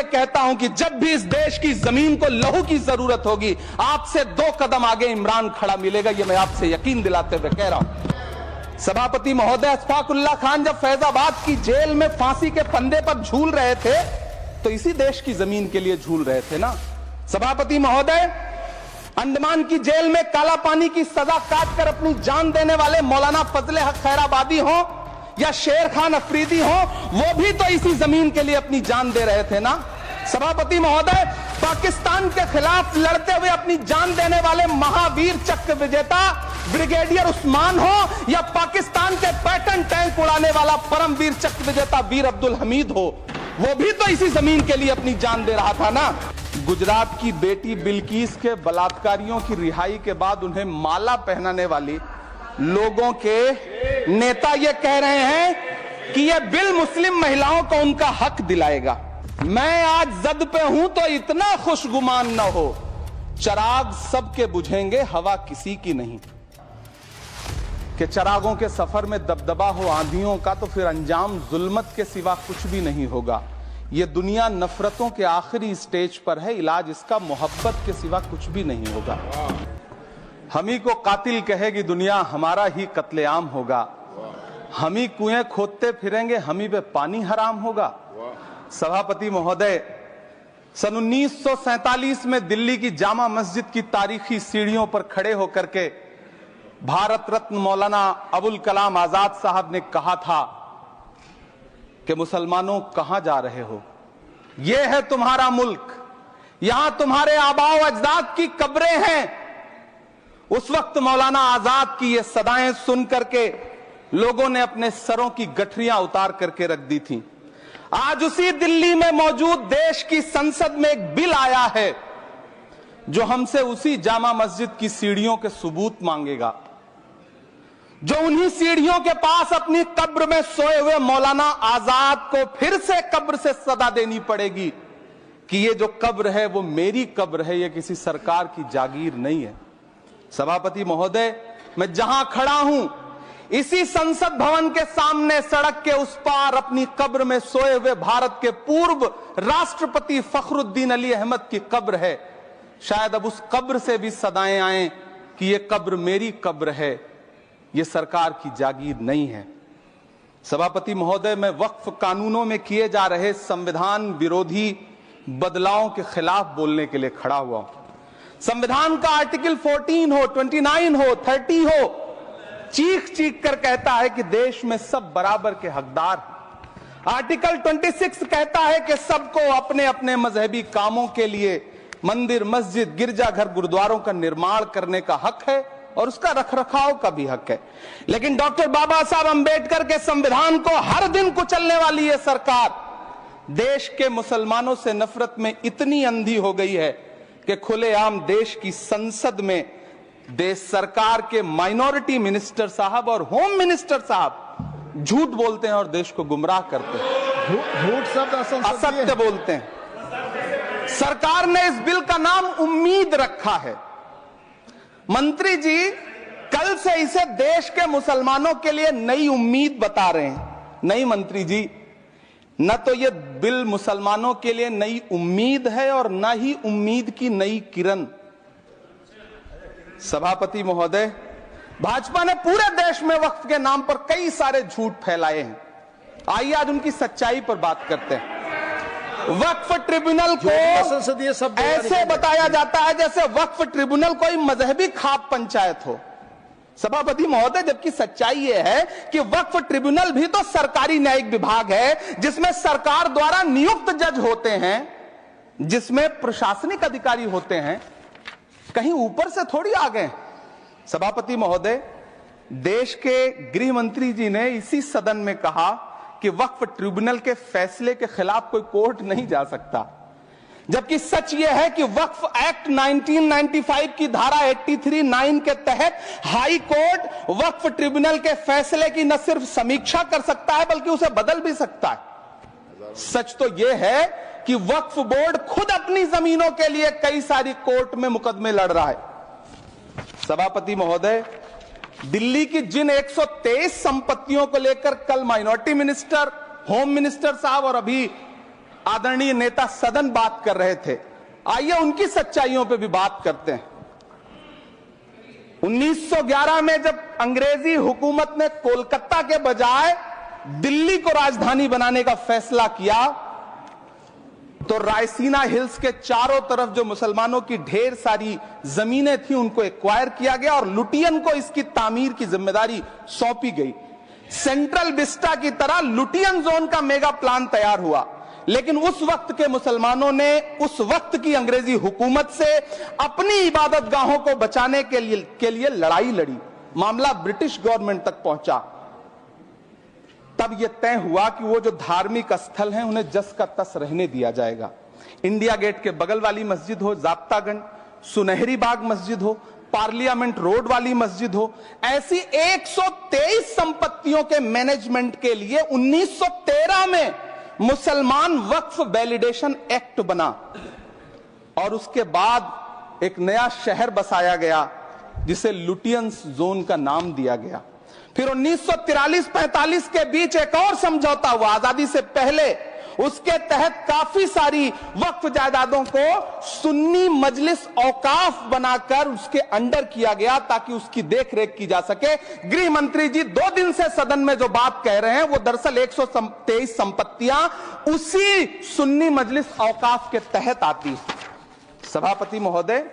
कहता हूं कि जब भी इस देश की जमीन को लहू की जरूरत होगी, आपसे 2 कदम आगे इमरान खड़ा मिलेगा। यह मैं आपसे यकीन दिलाते हुए कह रहा हूं। सभापति महोदय, अशफाकुल्लाह खान जब फैजाबाद की जेल में फांसी के फंदे पर झूल रहे थे तो इसी देश की जमीन के लिए झूल रहे थे ना। सभापति महोदय, अंडमान की जेल में काला पानी की सजा काटकर अपनी जान देने वाले मौलाना फजले हक खैराबादी हो या शेर खान अफरीदी हो, वो भी तो इसी जमीन के लिए अपनी जान दे रहे थे ना। सभापति महोदय, पाकिस्तान के खिलाफ लड़ते हुए अपनी जान देने वाले महावीर चक्र विजेता ब्रिगेडियर उस्मान हो या पाकिस्तान के पैटर्न टैंक उड़ाने वाला परमवीर चक्र विजेता वीर अब्दुल हमीद हो, वो भी तो इसी जमीन के लिए अपनी जान दे रहा था ना। गुजरात की बेटी बिल्किस के बलात्कारियों की रिहाई के बाद उन्हें माला पहनाने वाली लोगों के नेता ये कह रहे हैं कि यह बिल मुस्लिम महिलाओं को उनका हक दिलाएगा। मैं आज जद पे हूं तो इतना खुशगुमान न हो, चराग सबके बुझेंगे हवा किसी की नहीं। कि चरागों के सफर में दबदबा हो आंधियों का तो फिर अंजाम जुल्मत के सिवा कुछ भी नहीं होगा। ये दुनिया नफरतों के आखिरी स्टेज पर है, इलाज इसका मोहब्बत के सिवा कुछ भी नहीं होगा। हम ही को कातिल कहेगी दुनिया, हमारा ही कत्लेआम होगा। हम ही कुएं खोदते फिरेंगे, हम ही पे पानी हराम होगा। सभापति महोदय, सन 1947 में दिल्ली की जामा मस्जिद की तारीखी सीढ़ियों पर खड़े होकर के भारत रत्न मौलाना अबुल कलाम आजाद साहब ने कहा था कि मुसलमानों कहां जा रहे हो, यह है तुम्हारा मुल्क, यहां तुम्हारे आबाओ अजदाद की कब्रें हैं। उस वक्त मौलाना आजाद की ये सदाएं सुन करके लोगों ने अपने सरों की गठरियां उतार करके रख दी थी। आज उसी दिल्ली में मौजूद देश की संसद में एक बिल आया है जो हमसे उसी जामा मस्जिद की सीढ़ियों के सबूत मांगेगा, जो उन्हीं सीढ़ियों के पास अपनी कब्र में सोए हुए मौलाना आजाद को फिर से कब्र से सदा देनी पड़ेगी कि ये जो कब्र है वो मेरी कब्र है, ये किसी सरकार की जागीर नहीं है। सभापति महोदय, मैं जहां खड़ा हूं इसी संसद भवन के सामने सड़क के उस पार अपनी कब्र में सोए हुए भारत के पूर्व राष्ट्रपति फखरुद्दीन अली अहमद की कब्र है। शायद अब उस कब्र से भी सदाएं आए कि ये कब्र मेरी कब्र है, ये सरकार की जागीर नहीं है। सभापति महोदय, मैं वक्फ कानूनों में किए जा रहे संविधान विरोधी बदलावों के खिलाफ बोलने के लिए खड़ा हुआ हूं। संविधान का आर्टिकल 14 हो, 29 हो, 30 हो, चीख चीख कर कहता है कि देश में सब बराबर के हकदार हैं। आर्टिकल 26 कहता है कि सबको अपने अपने मजहबी कामों के लिए मंदिर, मस्जिद, गिरजाघर, गुरुद्वारों का निर्माण करने का हक है और उसका रखरखाव का भी हक है। लेकिन डॉक्टर बाबा साहब अंबेडकर के संविधान को हर दिन कुचलने वाली यह सरकार देश के मुसलमानों से नफरत में इतनी अंधी हो गई है कि खुलेआम देश की संसद में देश सरकार के माइनॉरिटी मिनिस्टर साहब और होम मिनिस्टर साहब झूठ बोलते हैं और देश को गुमराह करते हैं, झूठ शब्द असत्य बोलते हैं। सरकार ने इस बिल का नाम उम्मीद रखा है। मंत्री जी कल से इसे देश के मुसलमानों के लिए नई उम्मीद बता रहे हैं। नहीं मंत्री जी, न तो यह बिल मुसलमानों के लिए नई उम्मीद है और न ही उम्मीद की नई किरण। सभापति महोदय, भाजपा ने पूरे देश में वक्फ के नाम पर कई सारे झूठ फैलाए हैं। आइए आज उनकी सच्चाई पर बात करते हैं। वक्फ ट्रिब्यूनल को ऐसे बताया जाता है जैसे वक्फ ट्रिब्यूनल कोई मजहबी खाप पंचायत हो। सभापति महोदय, जबकि सच्चाई यह है कि वक्फ ट्रिब्यूनल भी तो सरकारी न्यायिक विभाग है जिसमें सरकार द्वारा नियुक्त जज होते हैं, जिसमें प्रशासनिक अधिकारी होते हैं, कहीं ऊपर से थोड़ी आ गए। सभापति महोदय, देश के गृह मंत्री जी ने इसी सदन में कहा कि वक्फ ट्रिब्यूनल के फैसले के खिलाफ कोई कोर्ट नहीं जा सकता, जबकि सच यह है कि वक्फ एक्ट 1995 की धारा 83(9) के तहत हाई कोर्ट वक्फ ट्रिब्यूनल के फैसले की न सिर्फ समीक्षा कर सकता है बल्कि उसे बदल भी सकता है। सच तो यह है कि वक्फ बोर्ड खुद अपनी जमीनों के लिए कई सारी कोर्ट में मुकदमे लड़ रहा है। सभापति महोदय, दिल्ली की जिन 123 संपत्तियों को लेकर कल माइनॉरिटी मिनिस्टर, होम मिनिस्टर साहब और अभी आदरणीय नेता सदन बात कर रहे थे, आइए उनकी सच्चाइयों पे भी बात करते हैं। 1911 में जब अंग्रेजी हुकूमत ने कोलकाता के बजाय दिल्ली को राजधानी बनाने का फैसला किया, तो रायसीना हिल्स के चारों तरफ जो मुसलमानों की ढेर सारी जमीनें थी उनको एक्वायर किया गया और लुटियन को इसकी तामीर की जिम्मेदारी सौंपी गई। सेंट्रल विस्टा की तरह लुटियन जोन का मेगा प्लान तैयार हुआ, लेकिन उस वक्त के मुसलमानों ने उस वक्त की अंग्रेजी हुकूमत से अपनी इबादत गाहों को बचाने के लिए लड़ाई लड़ी। मामला ब्रिटिश गवर्नमेंट तक पहुंचा। तब यह तय हुआ कि वो जो धार्मिक स्थल हैं उन्हें जस का तस रहने दिया जाएगा। इंडिया गेट के बगल वाली मस्जिद हो, जाब्तागंज, सुनहरी बाग मस्जिद हो, पार्लियामेंट रोड वाली मस्जिद हो, ऐसी 123 संपत्तियों के मैनेजमेंट के लिए 1913 में मुसलमान वक्फ वैलिडेशन एक्ट बना और उसके बाद एक नया शहर बसाया गया जिसे लुटियंस जोन का नाम दिया गया। फिर 1943-45 के बीच एक और समझौता हुआ आजादी से पहले, उसके तहत काफी सारी वक्फ जायदादों को सुन्नी मजलिस औकाफ बनाकर उसके अंडर किया गया ताकि उसकी देखरेख की जा सके। गृह मंत्री जी 2 दिन से सदन में जो बात कह रहे हैं वो दरअसल 123 संपत्तियां उसी सुन्नी मजलिस औकाफ के तहत आती है। सभापति महोदय,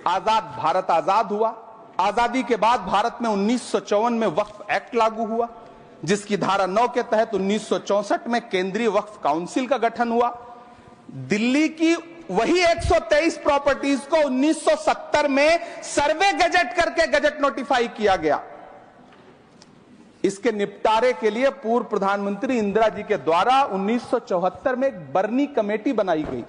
आजाद भारत आजाद हुआ। आजादी के बाद भारत में 1954 में वक्फ एक्ट लागू हुआ, जिसकी धारा 9 के तहत 1964 में केंद्रीय वक्फ काउंसिल का गठन हुआ। दिल्ली की वही 123 प्रॉपर्टीज को 1970 में सर्वे गजट करके गजट नोटिफाई किया गया। इसके निपटारे के लिए पूर्व प्रधानमंत्री इंदिरा जी के द्वारा 1974 में एक बर्नी कमेटी बनाई गई।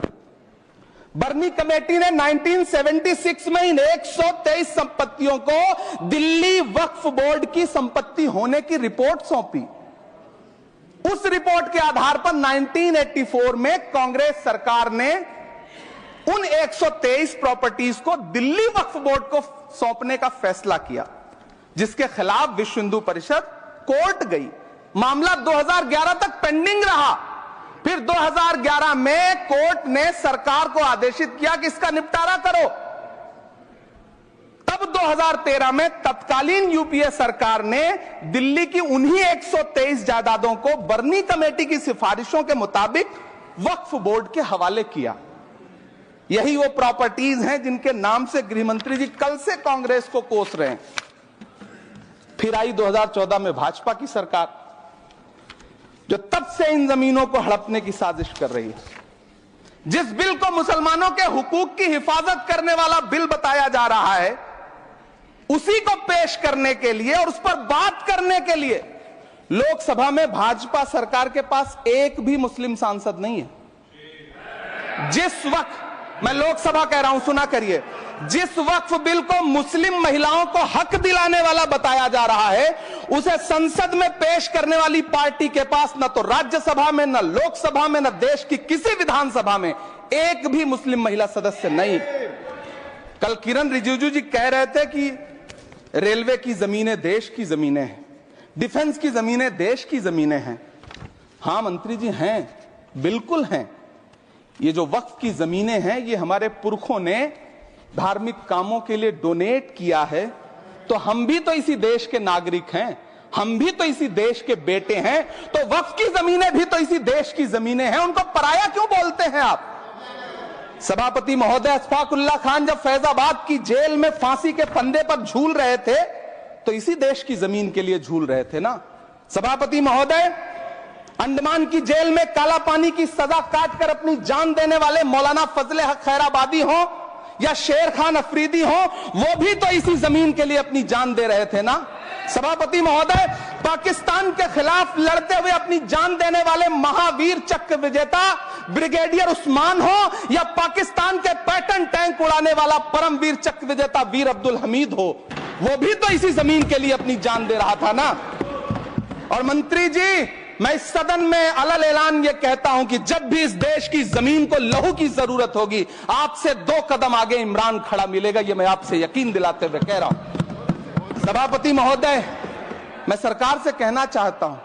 बर्नी कमेटी ने 1976 में इन 123 संपत्तियों को दिल्ली वक्फ बोर्ड की संपत्ति होने की रिपोर्ट सौंपी। उस रिपोर्ट के आधार पर 1984 में कांग्रेस सरकार ने उन 123 प्रॉपर्टीज को दिल्ली वक्फ बोर्ड को सौंपने का फैसला किया, जिसके खिलाफ विश्व हिंदू परिषद कोर्ट गई। मामला 2011 तक पेंडिंग रहा। फिर 2011 में कोर्ट ने सरकार को आदेशित किया कि इसका निपटारा करो। तब 2013 में तत्कालीन यूपीए सरकार ने दिल्ली की उन्हीं 123 जायदादों को बर्नी कमेटी की सिफारिशों के मुताबिक वक्फ बोर्ड के हवाले किया। यही वो प्रॉपर्टीज हैं जिनके नाम से गृह मंत्री जी कल से कांग्रेस को कोस रहे हैं। फिर आई 2014 में भाजपा की सरकार, जो तब से इन जमीनों को हड़पने की साजिश कर रही है। जिस बिल को मुसलमानों के हुकूक की हिफाजत करने वाला बिल बताया जा रहा है, उसी को पेश करने के लिए और उस पर बात करने के लिए लोकसभा में भाजपा सरकार के पास एक भी मुस्लिम सांसद नहीं है। जिस वक्त, मैं लोकसभा कह रहा हूं, सुना करिए, जिस वक्फ बिल को मुस्लिम महिलाओं को हक दिलाने वाला बताया जा रहा है, उसे संसद में पेश करने वाली पार्टी के पास न तो राज्यसभा में, न लोकसभा में, न देश की किसी विधानसभा में एक भी मुस्लिम महिला सदस्य नहीं। कल किरण रिजिजू जी कह रहे थे कि रेलवे की जमीनें देश की जमीनें हैं, डिफेंस की जमीनें देश की जमीनें हैं। हां मंत्री जी, हैं, बिल्कुल हैं। ये जो वक्फ की जमीनें हैं, ये हमारे पुरखों ने धार्मिक कामों के लिए डोनेट किया है, तो हम भी तो इसी देश के नागरिक हैं, हम भी तो इसी देश के बेटे हैं, तो वक्फ की जमीनें भी तो इसी देश की जमीनें हैं। उनको पराया क्यों बोलते हैं आप? सभापति महोदय, अशफाकुल्लाह खान जब फैजाबाद की जेल में फांसी के फंदे पर झूल रहे थे, तो इसी देश की जमीन के लिए झूल रहे थे ना। सभापति महोदय, अंडमान की जेल में काला पानी की सजा काटकर अपनी जान देने वाले मौलाना फजले हक खैराबादी हो या शेर खान अफरीदी हो, वो भी तो इसी जमीन के लिए अपनी जान दे रहे थे ना। सभापति महोदय, पाकिस्तान के खिलाफ लड़ते हुए अपनी जान देने वाले महावीर चक्र विजेता ब्रिगेडियर उस्मान हो या पाकिस्तान के पैटर्न टैंक उड़ाने वाला परमवीर चक्र विजेता वीर अब्दुल हमीद हो, वो भी तो इसी जमीन के लिए अपनी जान दे रहा था ना। और मंत्री जी, मैं इस सदन में अलल ऐलान ये कहता हूं कि जब भी इस देश की जमीन को लहू की जरूरत होगी, आपसे 2 कदम आगे इमरान खड़ा मिलेगा, ये मैं आपसे यकीन दिलाते हुए कह रहा हूं। सभापति महोदय, मैं सरकार से कहना चाहता हूं,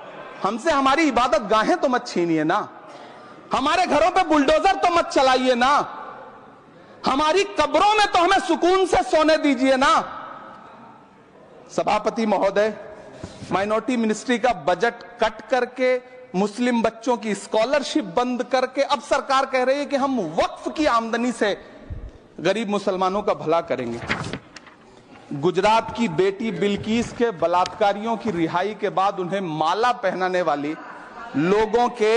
हमसे हमारी इबादत गाहें तो मत छीनिए ना। हमारे घरों पे बुलडोजर तो मत चलाइए ना, हमारी कब्रों में तो हमें सुकून से सोने दीजिए ना। सभापति महोदय, माइनॉरिटी मिनिस्ट्री का बजट कट करके, मुस्लिम बच्चों की स्कॉलरशिप बंद करके अब सरकार कह रही है कि हम वक्फ की आमदनी से गरीब मुसलमानों का भला करेंगे। गुजरात की बेटी बिल्किस के बलात्कारियों की रिहाई के बाद उन्हें माला पहनाने वाली लोगों के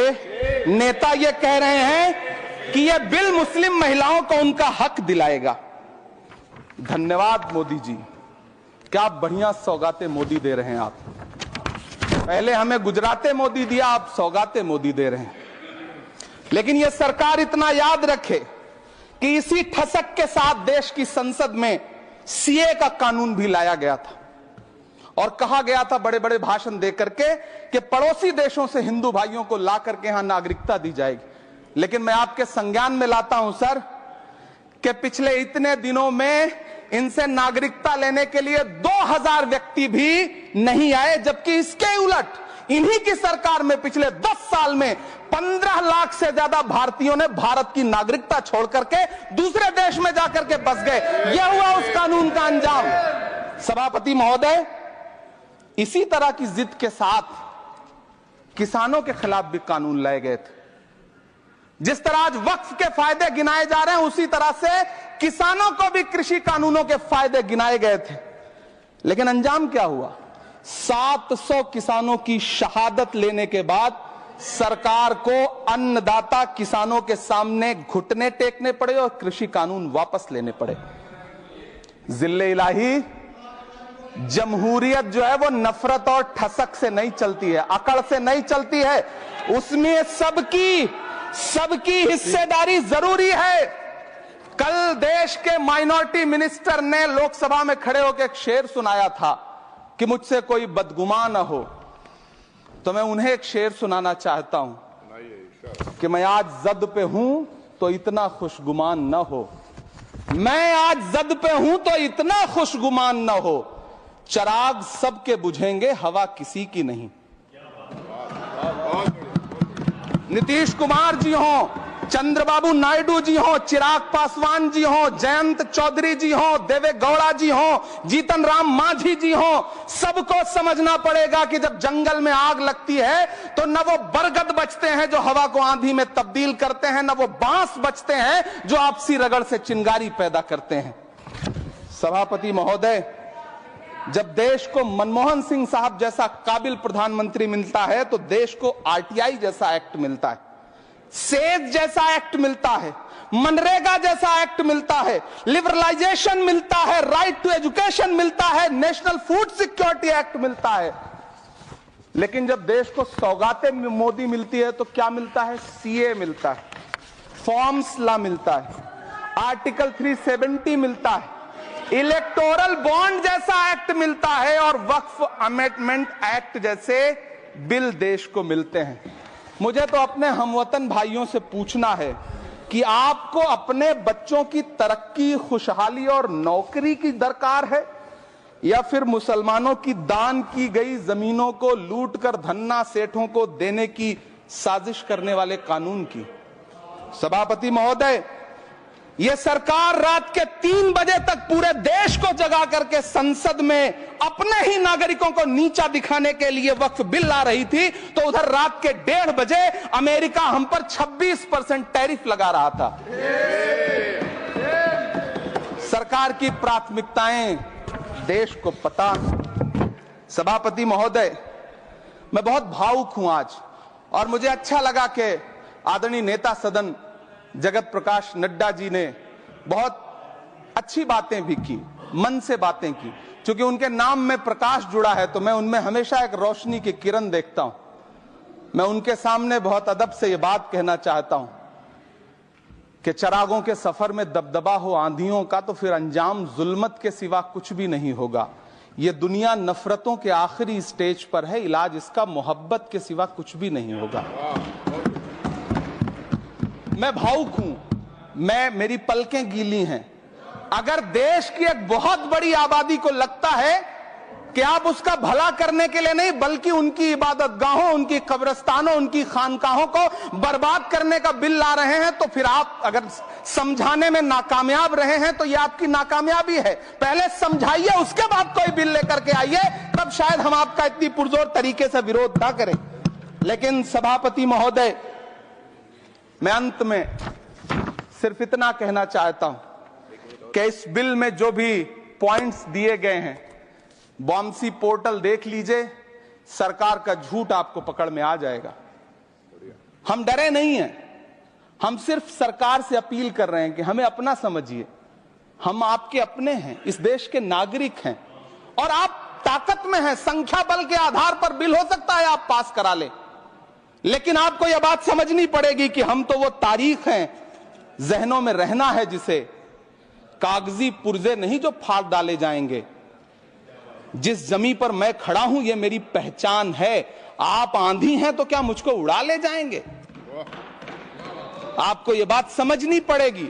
नेता ये कह रहे हैं कि यह बिल मुस्लिम महिलाओं को उनका हक दिलाएगा। धन्यवाद मोदी जी, क्या बढ़िया सौगातें मोदी दे रहे हैं आप। पहले हमें गुजराते मोदी दिया, आप सौगातें मोदी दे रहे हैं। लेकिन यह सरकार इतना याद रखे कि इसी ठसक के साथ देश की संसद में सीए का कानून भी लाया गया था और कहा गया था बड़े बड़े भाषण देकर के कि पड़ोसी देशों से हिंदू भाइयों को ला करके यहां नागरिकता दी जाएगी। लेकिन मैं आपके संज्ञान में लाता हूं सर कि पिछले इतने दिनों में इनसे नागरिकता लेने के लिए 2000 व्यक्ति भी नहीं आए, जबकि इसके उलट इन्हीं की सरकार में पिछले 10 साल में 15 लाख से ज्यादा भारतीयों ने भारत की नागरिकता छोड़ करके दूसरे देश में जाकर के बस गए। यह हुआ उस कानून का अंजाम। सभापति महोदय, इसी तरह की जिद के साथ किसानों के खिलाफ भी कानून लाए गए थे। जिस तरह आज वक्फ के फायदे गिनाए जा रहे हैं, उसी तरह से किसानों को भी कृषि कानूनों के फायदे गिनाए गए थे। लेकिन अंजाम क्या हुआ? 700 किसानों की शहादत लेने के बाद सरकार को अन्नदाता किसानों के सामने घुटने टेकने पड़े और कृषि कानून वापस लेने पड़े। जिल्ले इलाही, जमहूरियत जो है वो नफरत और ठसक से नहीं चलती है, अकड़ से नहीं चलती है, उसमें सबकी हिस्सेदारी जरूरी है। कल देश के माइनॉरिटी मिनिस्टर ने लोकसभा में खड़े होकर एक शेर सुनाया था कि मुझसे कोई बदगुमान न हो, तो मैं उन्हें एक शेर सुनाना चाहता हूं कि मैं आज जद पे हूं तो इतना खुशगुमान न हो, मैं आज जद पे हूं तो इतना खुशगुमान न हो, चराग सबके बुझेंगे हवा किसी की नहीं। नीतीश कुमार जी हो, चंद्रबाबू नायडू जी हो, चिराग पासवान जी हो, जयंत चौधरी जी हो, देवे गौड़ा जी हो, जीतन राम मांझी जी हो, सबको समझना पड़ेगा कि जब जंगल में आग लगती है तो न वो बरगद बचते हैं जो हवा को आंधी में तब्दील करते हैं, न वो बांस बचते हैं जो आपसी रगड़ से चिंगारी पैदा करते हैं। सभापति महोदय, जब देश को मनमोहन सिंह साहब जैसा काबिल प्रधानमंत्री मिलता है तो देश को आरटीआई जैसा एक्ट मिलता है, सेज जैसा एक्ट मिलता है, मनरेगा जैसा एक्ट मिलता है, लिबरलाइजेशन मिलता है, राइट टू एजुकेशन मिलता है, नेशनल फूड सिक्योरिटी एक्ट मिलता है। लेकिन जब देश को सौगातें मोदी मिलती है तो क्या मिलता है? सीए मिलता है, फॉर्म्स लॉ मिलता है, आर्टिकल 370 मिलता है, इलेक्टोरल बॉन्ड जैसा एक्ट मिलता है और वक्फ अमेंडमेंट एक्ट जैसे बिल देश को मिलते हैं। मुझे तो अपने हमवतन भाइयों से पूछना है कि आपको अपने बच्चों की तरक्की, खुशहाली और नौकरी की दरकार है या फिर मुसलमानों की दान की गई जमीनों को लूटकर धन्ना सेठों को देने की साजिश करने वाले कानून की? सभापति महोदय, यह सरकार रात के 3 बजे तक पूरे देश को जगा करके संसद में अपने ही नागरिकों को नीचा दिखाने के लिए वक्फ बिल ला रही थी, तो उधर रात के 1:30 बजे अमेरिका हम पर 26% टैरिफ लगा रहा था। सरकार की प्राथमिकताएं देश को पता। सभापति महोदय, मैं बहुत भावुक हूं आज, और मुझे अच्छा लगा कि आदरणीय नेता सदन जगत प्रकाश नड्डा जी ने बहुत अच्छी बातें भी की, मन से बातें की। क्योंकि उनके नाम में प्रकाश जुड़ा है तो मैं उनमें हमेशा एक रोशनी की किरण देखता हूं। मैं उनके सामने बहुत अदब से यह बात कहना चाहता हूं कि चरागों के सफर में दबदबा हो आंधियों का तो फिर अंजाम जुल्मत के सिवा कुछ भी नहीं होगा। यह दुनिया नफरतों के आखिरी स्टेज पर है, इलाज इसका मोहब्बत के सिवा कुछ भी नहीं होगा। मैं भावुक हूं, मेरी पलकें गीली हैं। अगर देश की एक बहुत बड़ी आबादी को लगता है कि आप उसका भला करने के लिए नहीं बल्कि उनकी इबादत गाहों, उनकी कब्रिस्तानों, उनकी खानकाहों को बर्बाद करने का बिल ला रहे हैं, तो फिर आप अगर समझाने में नाकामयाब रहे हैं तो यह आपकी नाकामयाबी है। पहले समझाइए, उसके बाद कोई बिल लेकर के आइए, तब शायद हम आपका इतनी पुरजोर तरीके से विरोध ना करें। लेकिन सभापति महोदय, मैं अंत में सिर्फ इतना कहना चाहता हूं कि इस बिल में जो भी पॉइंट्स दिए गए हैं, बॉम्सी पोर्टल देख लीजिए, सरकार का झूठ आपको पकड़ में आ जाएगा। हम डरे नहीं हैं, हम सिर्फ सरकार से अपील कर रहे हैं कि हमें अपना समझिए। हम आपके अपने हैं, इस देश के नागरिक हैं और आप ताकत में हैं। संख्या बल के आधार पर बिल हो सकता है आप पास करा ले, लेकिन आपको यह बात समझनी पड़ेगी कि हम तो वो तारीख हैं, जहनों में रहना है जिसे कागजी पुर्जे नहीं जो फाड़ डाले जाएंगे। जिस जमीन पर मैं खड़ा हूं ये मेरी पहचान है। आप आंधी हैं तो क्या मुझको उड़ा ले जाएंगे? आपको यह बात समझनी पड़ेगी।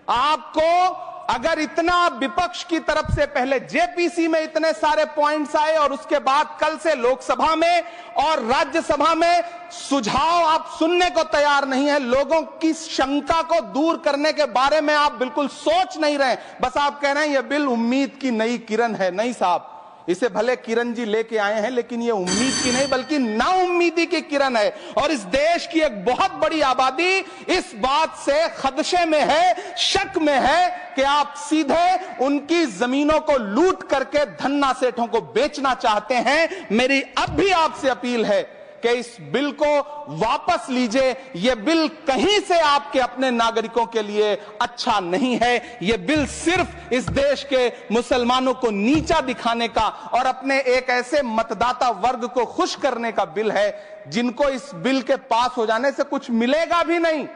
आपको अगर इतना विपक्ष की तरफ से पहले जेपीसी में इतने सारे पॉइंट्स आए और उसके बाद कल से लोकसभा में और राज्यसभा में सुझाव आप सुनने को तैयार नहीं है, लोगों की शंका को दूर करने के बारे में आप बिल्कुल सोच नहीं रहे, बस आप कह रहे हैं यह बिल उम्मीद की नई किरण है। नहीं साहब, इसे भले किरण जी लेके आए हैं, लेकिन ये उम्मीद की नहीं बल्कि नाउम्मीदी की किरण है। और इस देश की एक बहुत बड़ी आबादी इस बात से खदशे में है, शक में है कि आप सीधे उनकी जमीनों को लूट करके धन्ना सेठों को बेचना चाहते हैं। मेरी अब भी आपसे अपील है कि इस बिल को वापस लीजिए। यह बिल कहीं से आपके अपने नागरिकों के लिए अच्छा नहीं है। यह बिल सिर्फ इस देश के मुसलमानों को नीचा दिखाने का और अपने एक ऐसे मतदाता वर्ग को खुश करने का बिल है जिनको इस बिल के पास हो जाने से कुछ मिलेगा भी नहीं,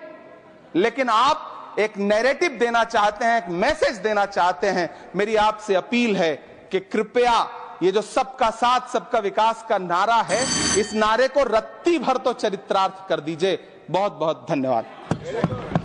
लेकिन आप एक नैरेटिव देना चाहते हैं, एक मैसेज देना चाहते हैं। मेरी आपसे अपील है कि कृपया ये जो सबका साथ सबका विकास का नारा है, इस नारे को रत्ती भर तो चरित्रार्थ कर दीजिए। बहुत बहुत धन्यवाद।